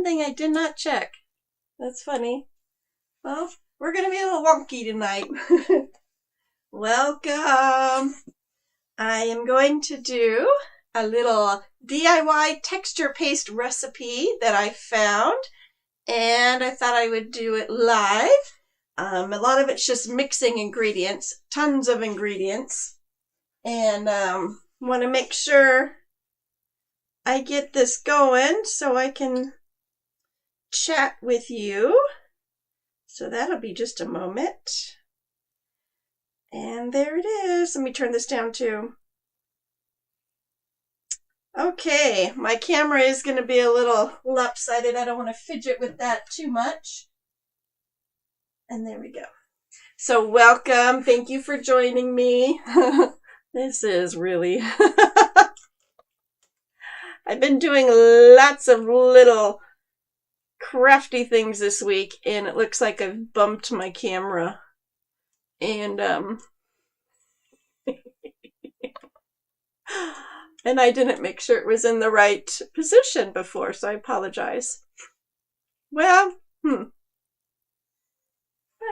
One thing I did not check. That's funny. Well, we're going to be a little wonky tonight. Welcome. I am going to do a little DIY texture paste recipe that I found, and I thought I would do it live. A lot of it's just mixing ingredients, tons of ingredients, and want to make sure I get this going so I can chat with you. So that'll be just a moment. And there it is. Let me turn this down too. Okay, my camera is going to be a little lopsided. I don't want to fidget with that too much. And there we go. So welcome. Thank you for joining me. This is really... I've been doing lots of little crafty things this week, and it looks like I've bumped my camera. And and I didn't make sure it was in the right position before, so I apologize. Well, there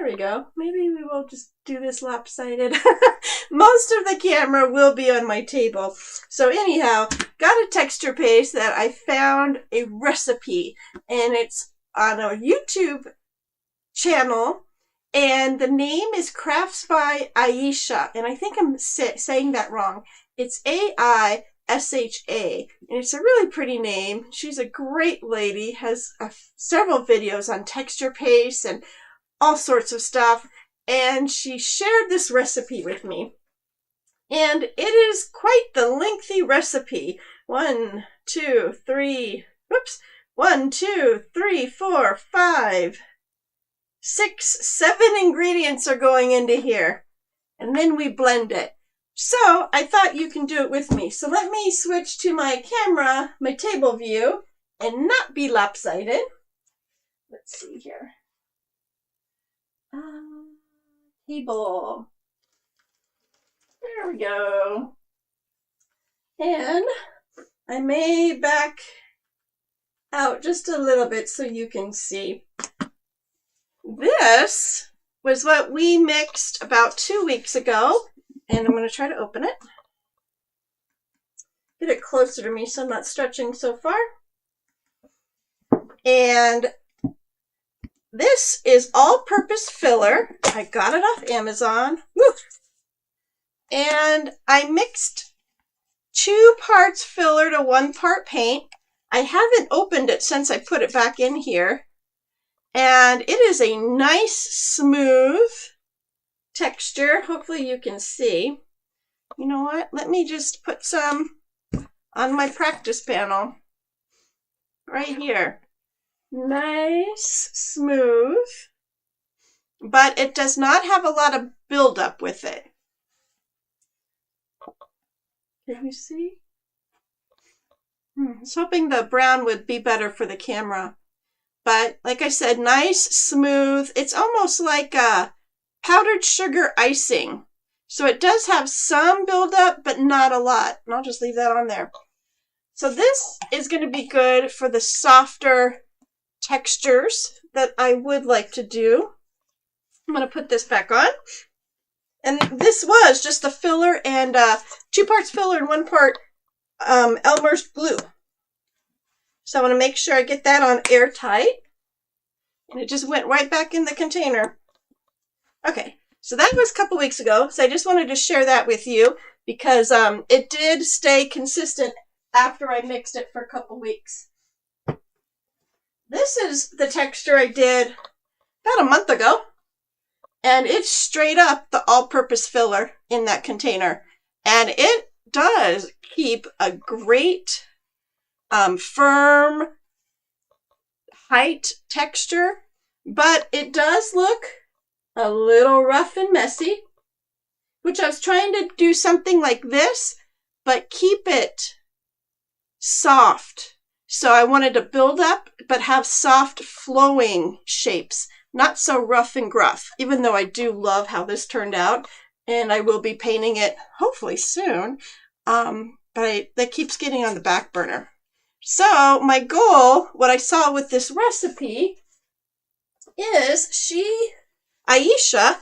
we go. Maybe we will just do this lopsided. Most of the camera will be on my table. So anyhow, got a texture paste that I found a recipe, and it's on a YouTube channel, and the name is Crafts by Aisha, and I think I'm saying that wrong. It's Aisha, and it's a really pretty name. She's a great lady, has several videos on texture paste and all sorts of stuff, and she shared this recipe with me. And it is quite the lengthy recipe. 1, 2, 3, 4, 5, 6, 7 ingredients are going into here. And then we blend it. So I thought you can do it with me. So let me switch to my camera, my table view, and not be lopsided. Let's see here. Table. There we go. And I may back out just a little bit so you can see. This was what we mixed about 2 weeks ago, and I'm going to try to open it. Get it closer to me so I'm not stretching so far. And this is all-purpose filler. I got it off Amazon. Woo! And I mixed 2 parts filler to 1 part paint. I haven't opened it since I put it back in here. And it is a nice, smooth texture. Hopefully you can see. You know what? Let me just put some on my practice panel. Right here. Nice, smooth. But it does not have a lot of buildup with it. Can you see? I was hoping the brown would be better for the camera. But like I said, nice, smooth. It's almost like a powdered sugar icing. So it does have some buildup, but not a lot. And I'll just leave that on there. So this is going to be good for the softer textures that I would like to do. I'm going to put this back on. And this was just a filler and 2 parts filler and 1 part Elmer's glue. So I want to make sure I get that on airtight. And it just went right back in the container. Okay, so that was a couple weeks ago. So I just wanted to share that with you because it did stay consistent after I mixed it for a couple weeks. This is the texture I did about a month ago. And it's straight up the all-purpose filler in that container. And it does keep a great firm height texture, but it does look a little rough and messy, which I was trying to do something like this, but keep it soft. So I wanted to build up, but have soft flowing shapes. Not so rough and gruff, even though I do love how this turned out, and I will be painting it hopefully soon, but that keeps getting on the back burner. So my goal, what I saw with this recipe, is Aisha,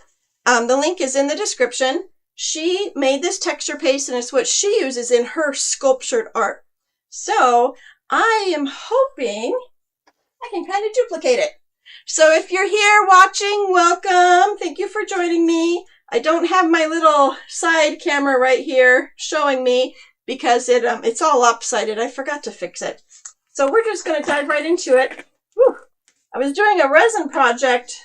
the link is in the description. She made this texture paste, and it's what she uses in her sculptured art. So I am hoping I can kind of duplicate it. So if you're here watching, welcome. Thank you for joining me. I don't have my little side camera right here showing me because it's all lopsided. I forgot to fix it. So we're just going to dive right into it. Whew. I was doing a resin project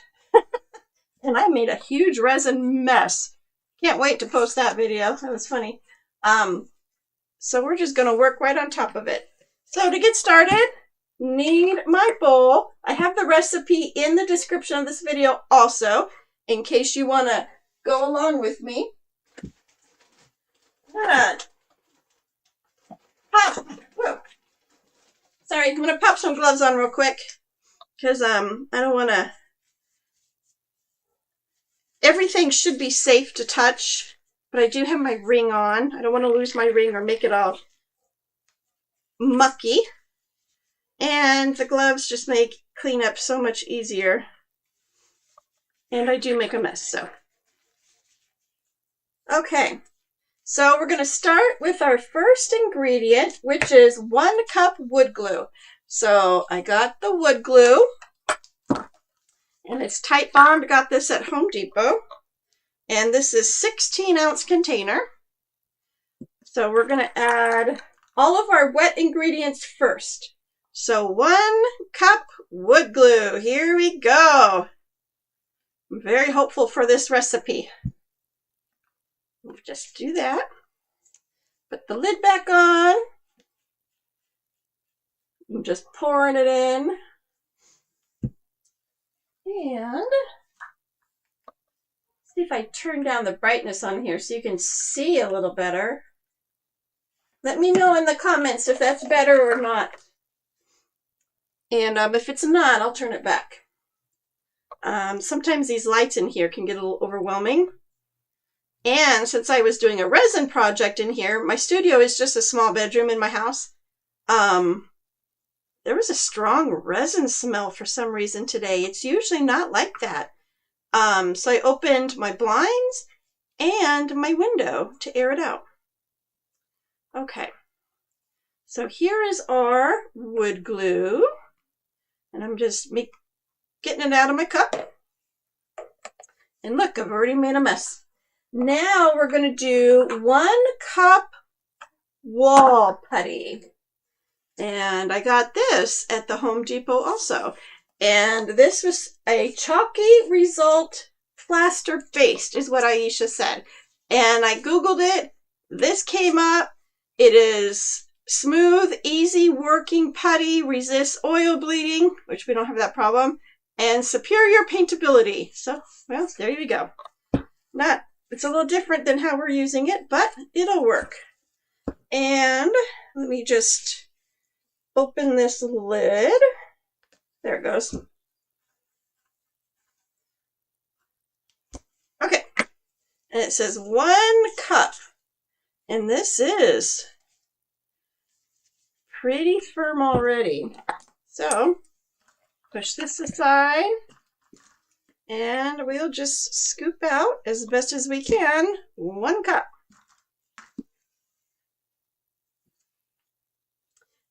and I made a huge resin mess. Can't wait to post that video. That was funny. So we're just going to work right on top of it. So to get started, need my bowl. I have the recipe in the description of this video also, in case you want to go along with me. Pop. Whoa. Sorry, I'm going to pop some gloves on real quick because I don't want to. Everything should be safe to touch, but I do have my ring on. I don't want to lose my ring or make it all mucky. And the gloves just make cleanup so much easier. And I do make a mess, so. Okay, so we're going to start with our first ingredient, which is 1 cup wood glue. So I got the wood glue, and it's Tight Bond. Got this at Home Depot. And this is 16-ounce container. So we're going to add all of our wet ingredients first. So 1 cup wood glue. Here we go. I'm very hopeful for this recipe. We'll just do that. Put the lid back on. I'm just pouring it in. And see if I turn down the brightness on here so you can see a little better. Let me know in the comments if that's better or not. And if it's not, I'll turn it back. Sometimes these lights in here can get a little overwhelming. And since I was doing a resin project in here, my studio is just a small bedroom in my house. There was a strong resin smell for some reason today. It's usually not like that. So I opened my blinds and my window to air it out. Okay. So here is our wood glue. And I'm just getting it out of my cup. And look, I've already made a mess. Now we're going to do 1 cup wall putty. And I got this at the Home Depot also. And this was a chalky result plaster based, is what Aisha said. And I Googled it. This came up. It is smooth, easy working putty, resists oil bleeding, which we don't have that problem, and superior paintability. So, well, there you go. It's a little different than how we're using it, but it'll work. And let me just open this lid. There it goes. Okay. And it says 1 cup. And this is pretty firm already. So, push this aside. And we'll just scoop out as best as we can 1 cup.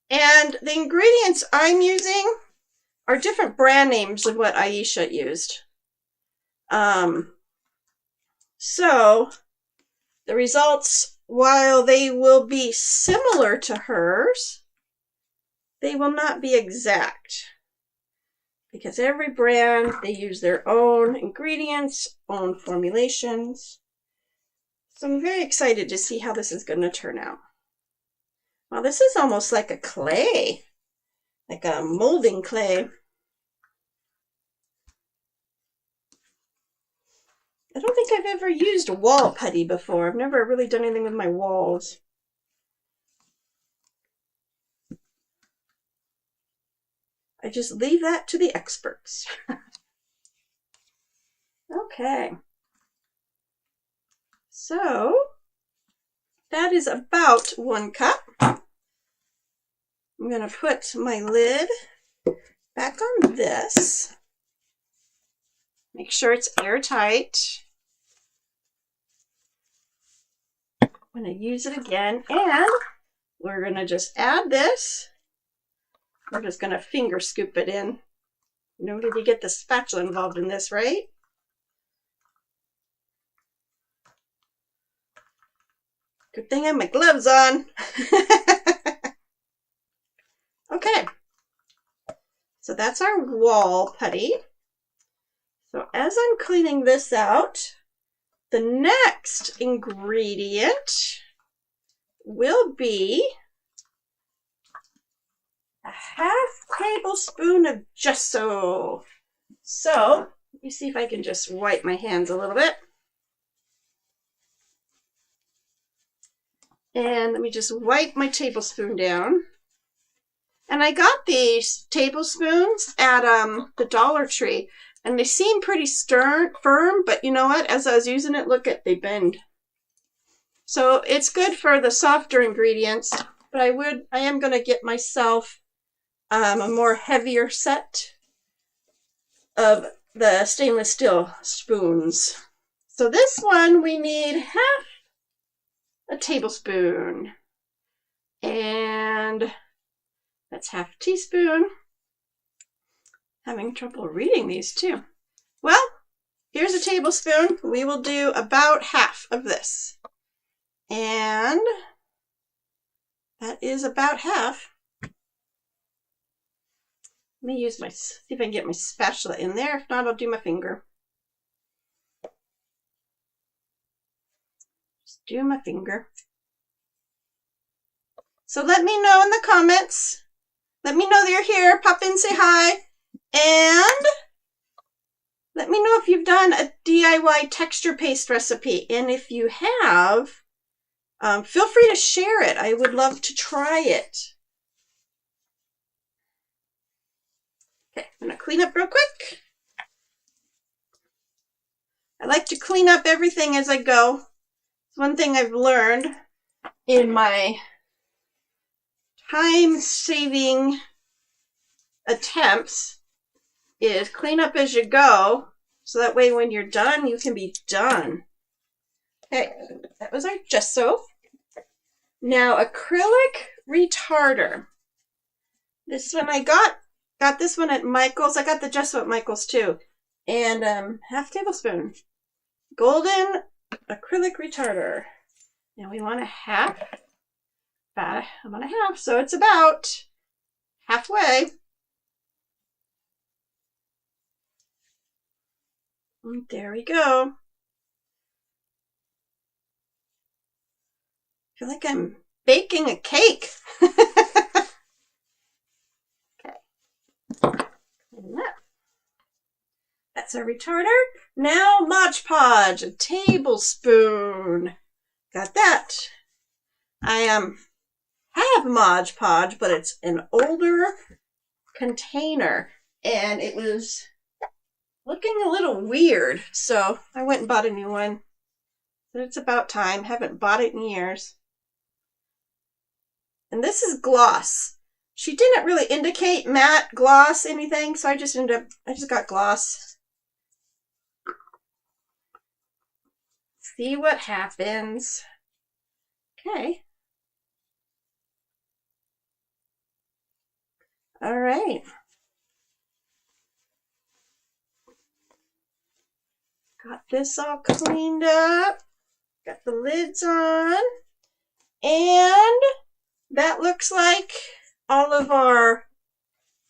And the ingredients I'm using are different brand names of what Aisha used. So the results, while they will be similar to hers, they will not be exact. Because every brand, they use their own ingredients, own formulations. So I'm very excited to see how this is going to turn out. Well, this is almost like a clay, like a molding clay. I don't think I've ever used wall putty before. I've never really done anything with my walls. I just leave that to the experts. Okay. So that is about 1 cup. I'm going to put my lid back on this. Make sure it's airtight. I'm going to use it again, and we're going to just add this. We're just going to finger scoop it in. No need to get the spatula involved in this, right? Good thing I have my gloves on. Okay, so that's our wall putty. So as I'm cleaning this out, the next ingredient will be a half tablespoon of gesso. So let me see if I can just wipe my hands a little bit. And let me just wipe my tablespoon down. And I got these tablespoons at the Dollar Tree, and they seem pretty firm, but you know what? As I was using it, look at, they bend. So it's good for the softer ingredients, but I am going to get myself a more heavier set of the stainless steel spoons. So this one we need half a tablespoon, and that's half a teaspoon. Having trouble reading these too. Well, here's a tablespoon. We will do about half of this. And that is about half. Let me use see if I can get my spatula in there. If not, I'll do my finger. Just do my finger. So let me know in the comments. Let me know that you're here. Pop in, say hi. And let me know if you've done a DIY texture paste recipe. And if you have, feel free to share it. I would love to try it. Okay, I'm going to clean up real quick. I like to clean up everything as I go. It's one thing I've learned in my time-saving attempts is clean up as you go, so that way when you're done, you can be done. Okay, that was our gesso. Now, acrylic retarder. This one I got this one at Michael's. I got the gesso at Michael's too. And half tablespoon. Golden acrylic retarder. And we want a half. About a half, so it's about halfway. And there we go. I feel like I'm baking a cake. Okay. That's our retarder. Now Mod Podge, a tablespoon. Got that. I have Mod Podge, but it's an older container, and it was looking a little weird, so I went and bought a new one. But it's about time. Haven't bought it in years. And this is gloss. She didn't really indicate matte, gloss, anything, so I just got gloss. See what happens. Okay. All right. Got this all cleaned up. Got the lids on. And that looks like all of our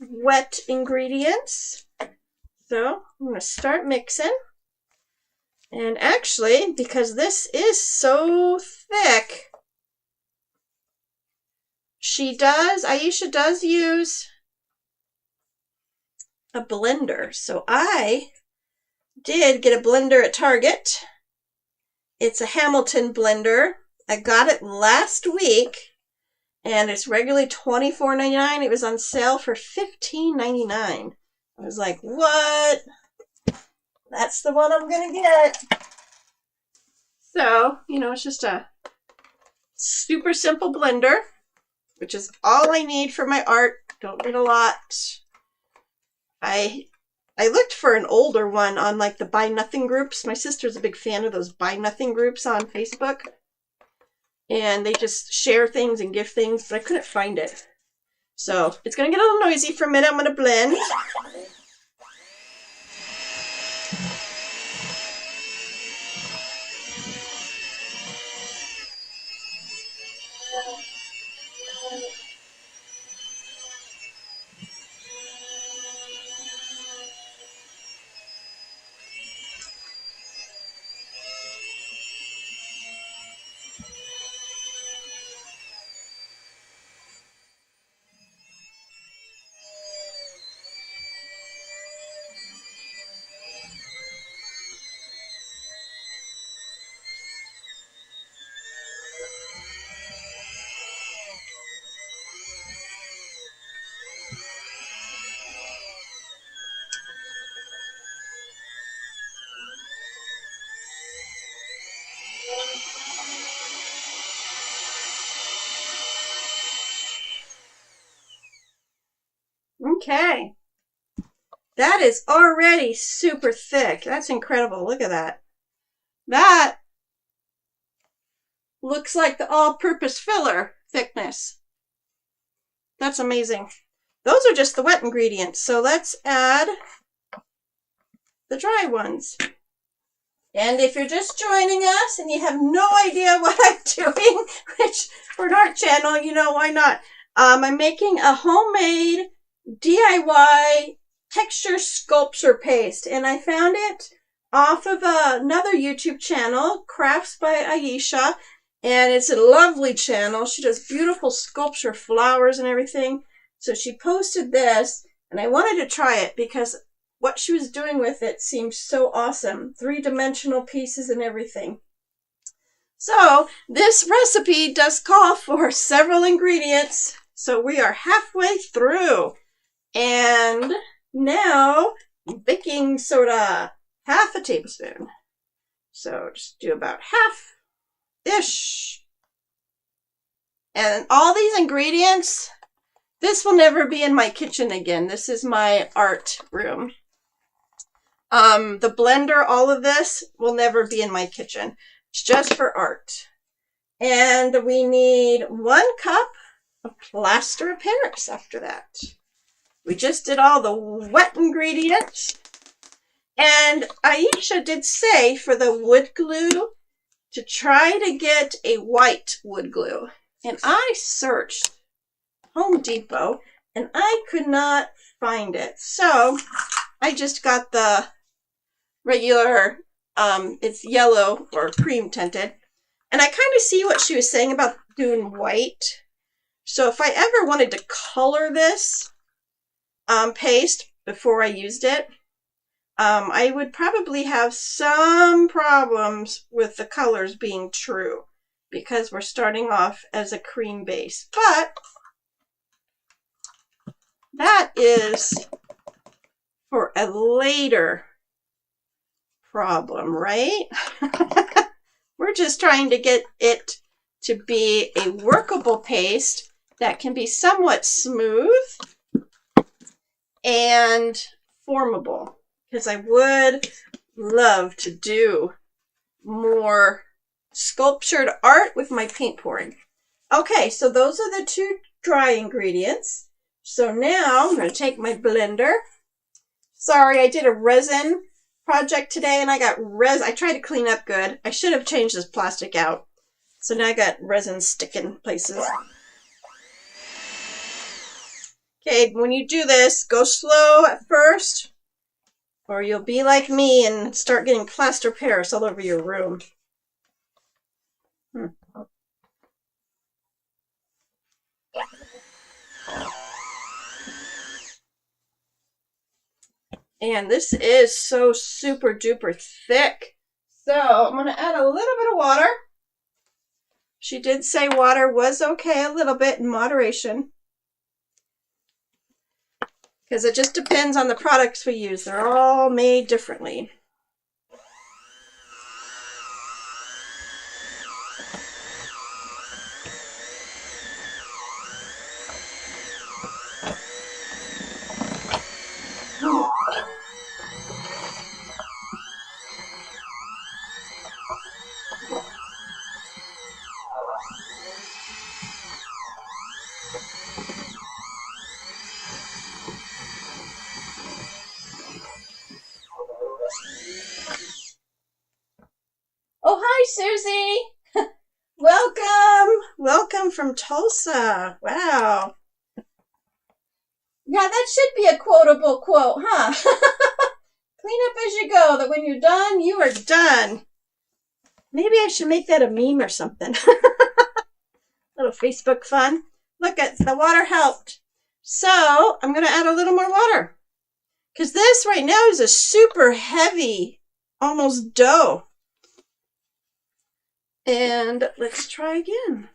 wet ingredients. So I'm going to start mixing. And actually, because this is so thick, Aisha does use a blender. So I did get a blender at Target. It's a Hamilton blender. I got it last week, and it's regularly $24.99. It was on sale for $15.99. I was like, what? That's the one I'm going to get. So, you know, it's just a super simple blender. which is all I need for my art. Don't need a lot. I looked for an older one on like the Buy Nothing groups. My sister's a big fan of those Buy Nothing groups on Facebook. And they just share things and give things, but I couldn't find it. So it's going to get a little noisy for a minute. I'm going to blend. Okay. That is already super thick. That's incredible. Look at that. That looks like the all-purpose filler thickness. That's amazing. Those are just the wet ingredients. So let's add the dry ones. And if you're just joining us and you have no idea what I'm doing, which for an art channel, you know, why not? I'm making a homemade DIY texture sculpture paste, and I found it off of another YouTube channel, Crafts by Aisha, and it's a lovely channel. She does beautiful sculpture flowers and everything. So she posted this, and I wanted to try it because what she was doing with it seemed so awesome. 3-dimensional pieces and everything. So this recipe does call for several ingredients. So we are halfway through. And now baking soda, half a tablespoon. So just do about half-ish. And all these ingredients, this will never be in my kitchen again. This is my art room. The blender, all of this will never be in my kitchen. It's just for art. And we need 1 cup of plaster of Paris after that. We just did all the wet ingredients. And Aisha did say for the wood glue to try to get a white wood glue. And I searched Home Depot and I could not find it. So I just got the regular, it's yellow or cream tinted. And I kind of see what she was saying about doing white. So if I ever wanted to color this paste before I used it, I would probably have some problems with the colors being true because we're starting off as a cream base. But that is for a later problem, right? We're just trying to get it to be a workable paste that can be somewhat smooth and formable, because I would love to do more sculptured art with my paint pouring. Okay, so those are the 2 dry ingredients. So now I'm going to take my blender. Sorry, I did a resin project today and I got resin. I tried to clean up good. I should have changed this plastic out. So now I got resin sticking places. Okay, when you do this, go slow at first, or you'll be like me and start getting plaster of Paris all over your room. And this is so super duper thick. So I'm going to add a little bit of water. She did say water was okay, a little bit in moderation. Because it just depends on the products we use. They're all made differently. Susie. Welcome. Welcome from Tulsa. Wow. Yeah, that should be a quotable quote, huh? Clean up as you go, that when you're done, you are done. Maybe I should make that a meme or something. Little Facebook fun. Look, at the water helped. So I'm going to add a little more water. Because this right now is a super heavy, almost dough. And let's try again.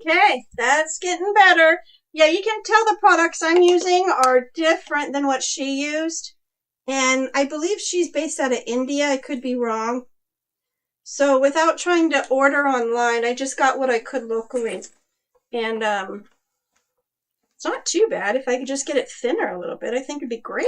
Okay, that's getting better. Yeah, you can tell the products I'm using are different than what she used. And I believe she's based out of India. I could be wrong. So without trying to order online, I just got what I could locally. And it's not too bad. If I could just get it thinner a little bit, I think it'd be great.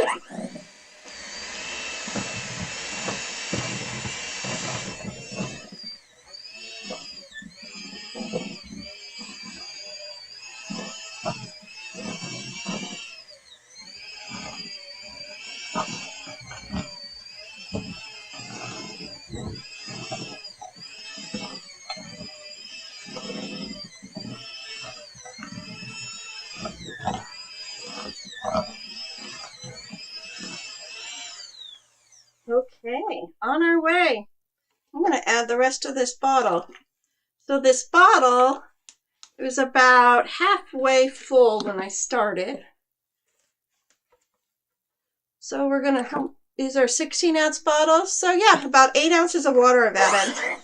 Okay, on our way. I'm going to add the rest of this bottle. So this bottle, it was about halfway full when I started. So we're going to, these are 16-ounce bottles. So yeah, about 8 ounces of water I've added.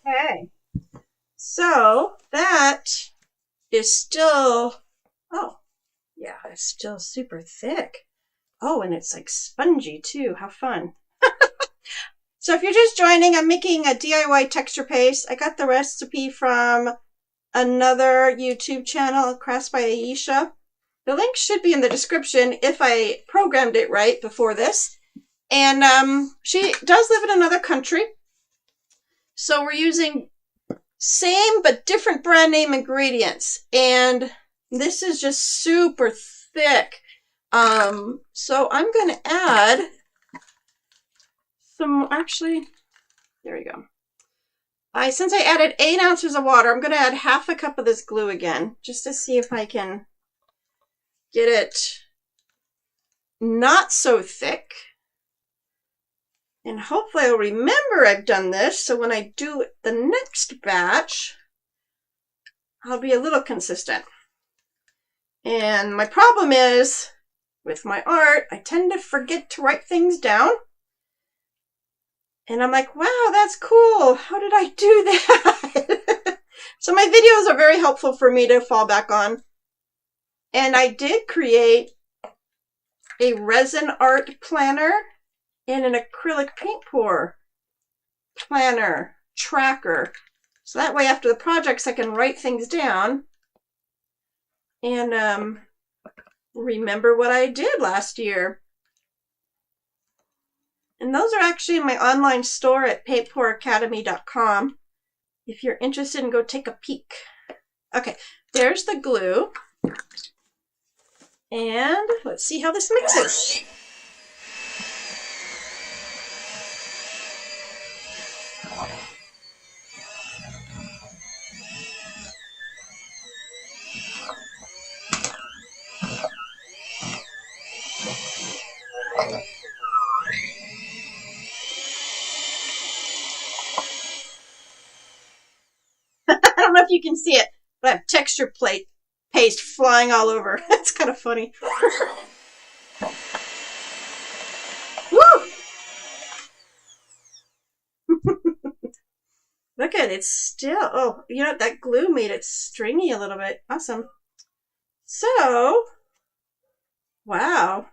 Okay, so that is still, oh, yeah, it's still super thick. Oh, and it's like spongy too. How fun. So if you're just joining, I'm making a DIY texture paste. I got the recipe from another YouTube channel, Crafts by Aisha. The link should be in the description if I programmed it right before this. And she does live in another country. So we're using same but different brand name ingredients. And this is just super thick. So I'm going to add some, actually, there we go. Since I added 8 ounces of water, I'm going to add half a cup of this glue again, just to see if I can get it not so thick. And hopefully I'll remember I've done this, so when I do the next batch, I'll be a little consistent. And my problem is, with my art, I tend to forget to write things down. And I'm like, wow, that's cool. How did I do that? So my videos are very helpful for me to fall back on. And I did create a resin art planner and an acrylic paint pour planner tracker. So that way after the projects I can write things down and remember what I did last year. And those are actually in my online store at paintpouracademy.com. If you're interested, go take a peek. Okay, there's the glue. And let's see how this mixes. don't know if you can see it, but I have texture plate paste flying all over. It's kind of funny. Woo! Look at it, it's still, oh, you know, that glue made it stringy a little bit. Awesome. So, wow.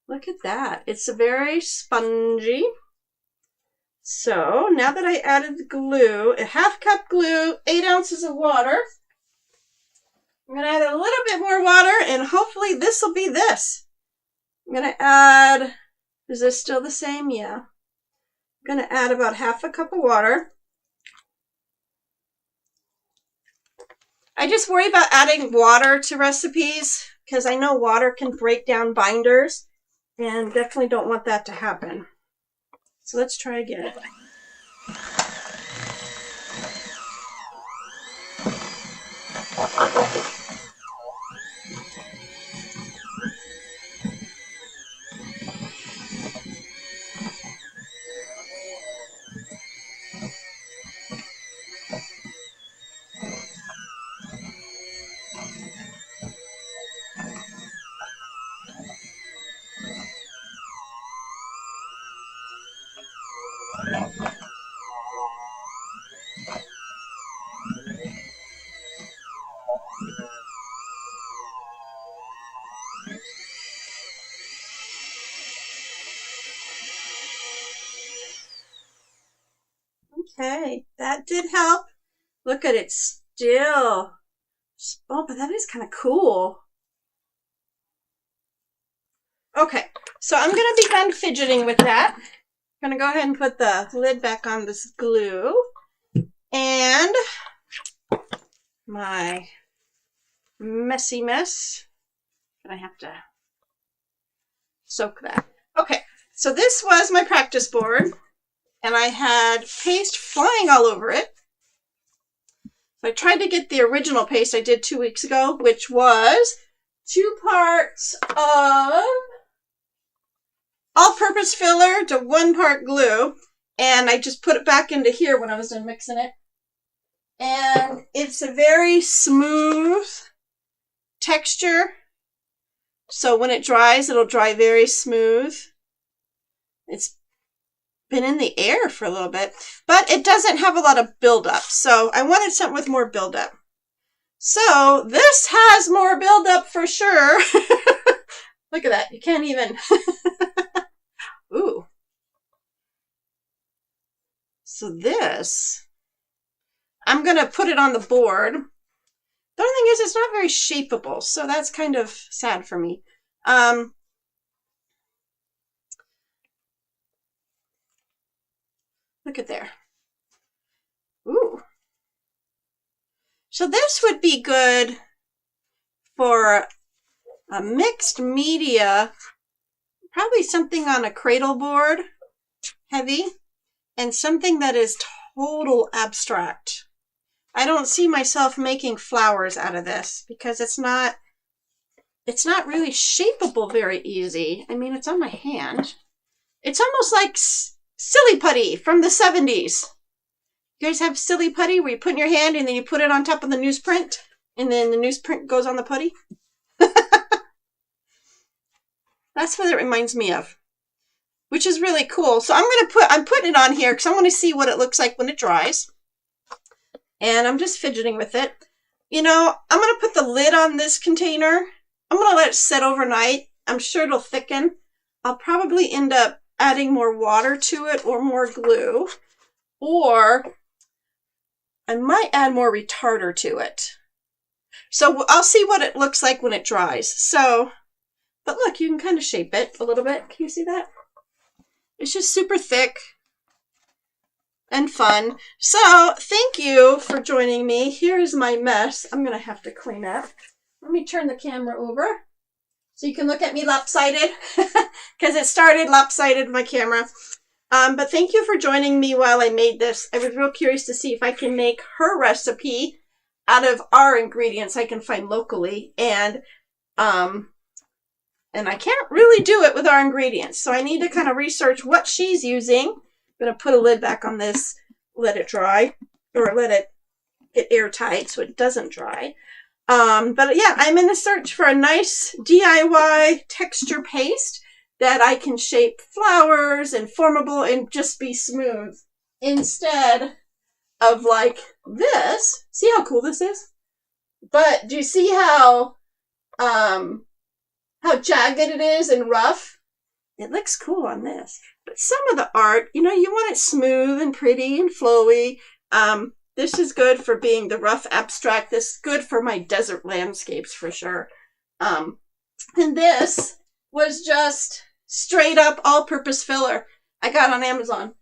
Look at that. It's very spongy. So, now that I added the glue, a 1/2 cup glue, 8 ounces of water. I'm going to add a little bit more water, and hopefully this will be this. I'm going to add, is this still the same? Yeah. I'm going to add about 1/2 cup of water. I just worry about adding water to recipes because I know water can break down binders and definitely don't want that to happen. So let's try again. Okay, that did help. Look at it still. Oh, but that is kind of cool. Okay, so I'm going to be done fidgeting with that. I'm going to go ahead and put the lid back on this glue. And my messy mess. I have to soak that. Okay, so this was my practice board. And I had paste flying all over it. So I tried to get the original paste I did 2 weeks ago, which was 2 parts of all-purpose filler to 1 part glue. And I just put it back into here when I was done mixing it. And it's a very smooth texture. So when it dries, it'll dry very smooth. It's been in the air for a little bit, but it doesn't have a lot of buildup. So I wanted something with more buildup. So this has more buildup for sure. Look at that. You can't even. Ooh. So this, I'm going to put it on the board. The only thing is it's not very shapeable, so that's kind of sad for me. Look at there. Ooh. So this would be good for a mixed media, probably something on a cradle board, heavy, and something that is total abstract. I don't see myself making flowers out of this because it's not really shapeable very easy. I mean, it's on my hand. It's almost like silly putty from the 70s. You guys have silly putty where you put in your hand and then you put it on top of the newsprint and then the newsprint goes on the putty? That's what it reminds me of, which is really cool. So I'm putting it on here because I want to see what it looks like when it dries. And I'm just fidgeting with it. You know, I'm going to put the lid on this container. I'm going to let it sit overnight. I'm sure it'll thicken. I'll probably end up adding more water to it or more glue, or I might add more retarder to it. So I'll see what it looks like when it dries. So, but look, you can kind of shape it a little bit. Can you see that? It's just super thick and fun. So thank you for joining me. Here's my mess. I'm going to have to clean up. Let me turn the camera over so you can look at me lopsided because it started lopsided, my camera. But thank you for joining me while I made this. I was real curious to see if I can make her recipe out of our ingredients I can find locally. And I can't really do it with our ingredients. So I need to kind of research what she's using. I'm going to put a lid back on this, let it dry. or let it get airtight so it doesn't dry. But yeah, I'm in a search for a nice DIY texture paste that I can shape flowers and formable and just be smooth instead of like this. See how cool this is? But do you see how jagged it is and rough? It looks cool on this. But some of the art, you know, you want it smooth and pretty and flowy. This is good for being the rough abstract. This is good for my desert landscapes for sure. And this was just straight up all-purpose filler I got on Amazon.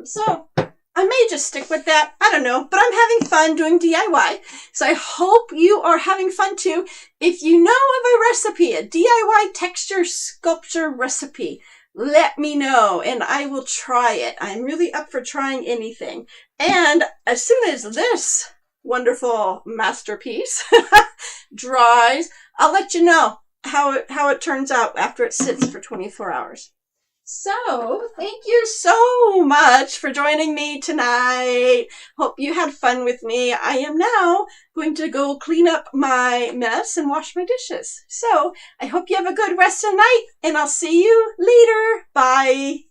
So I may just stick with that. I don't know, but I'm having fun doing DIY. So I hope you are having fun too. If you know of a recipe, a DIY texture sculpture recipe, let me know and I will try it. I'm really up for trying anything. And as soon as this wonderful masterpiece dries, I'll let you know how it turns out after it sits for 24 hours. So, thank you so much for joining me tonight. Hope you had fun with me. I am now going to go clean up my mess and wash my dishes. So, I hope you have a good rest of the night, and I'll see you later. Bye.